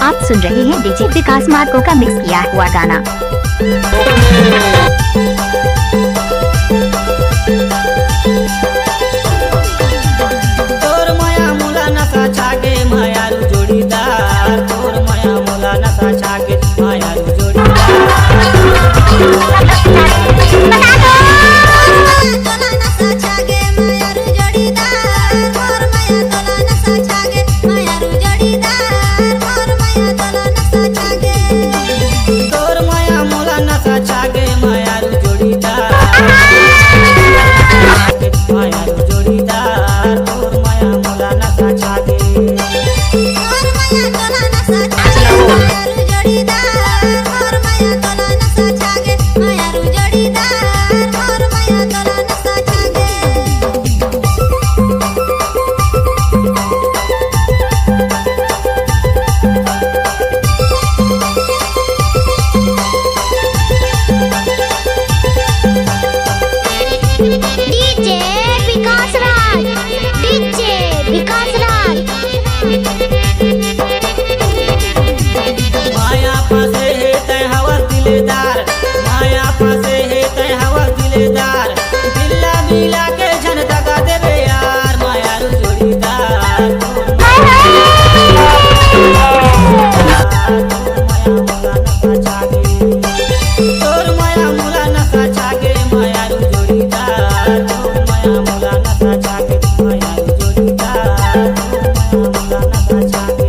आप सुन रहे हैं डीजे विकास मार्को का मिक्स किया हुआ गाना। तोर माया मुला नसा छागे मायारू जोड़ीदार, तोर माया मुला नसा छागे मायारू तोर माया मुला नसा छागे मायारू जोड़ीदार, मायारू जोड़ीदार, तोर माया मुला नसा छागे डीजे विकास राज, डीजे विकास राज। माया पासे है तय हवा दिलेदार, माया पासे है तय हवा दिलेदार, दिल्ला मिला के झन दगा देवे यार मायारू जोड़ीदार, माया मुला नसा छागे, तोर माया मुला नसा छागे मायारू जोड़ीदार, तोर माया मुला नसा छागे मायारू जोड़ीदार, तोर माया मुला नसा छागे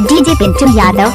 डीजे पिंटू यादव।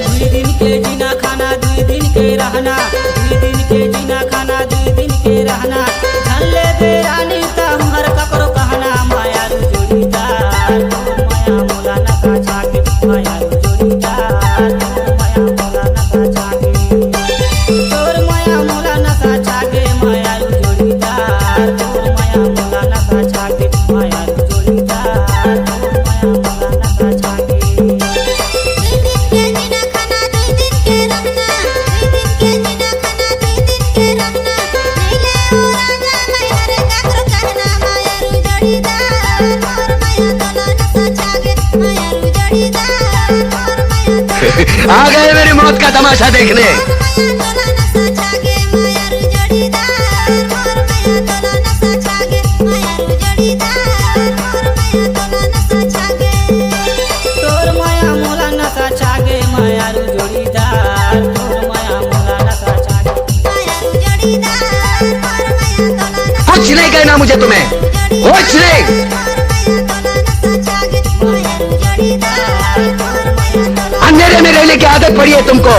दुई दिन के जीना खाना दुई दिन के रहना, दुई दिन के जीना खाना दुई दिन के रहना, झल्ले दे रानी तमहर ककरो कहना मायारू जोड़ीदार, तोर माया मुला नसा छागे मायारू जोड़ीदार, तोर माया मुला नसा छागे, तोर माया मुला नसा छागे मायारू जोड़ीदार, तोर माया मुला नसा छागे मायारू जोड़ीदार, तोर माया मुला नसा छागे आ गए मेरी मौत का तमाशा देखने। तोर माया मुला नसा छागे मायारू जोड़ीदार, तोर माया मुला नसा छागे कुछ नहीं कहना मुझे तुम्हें, कुछ नहीं। अंधेरे में रहने की आदत पड़ी है तुमको।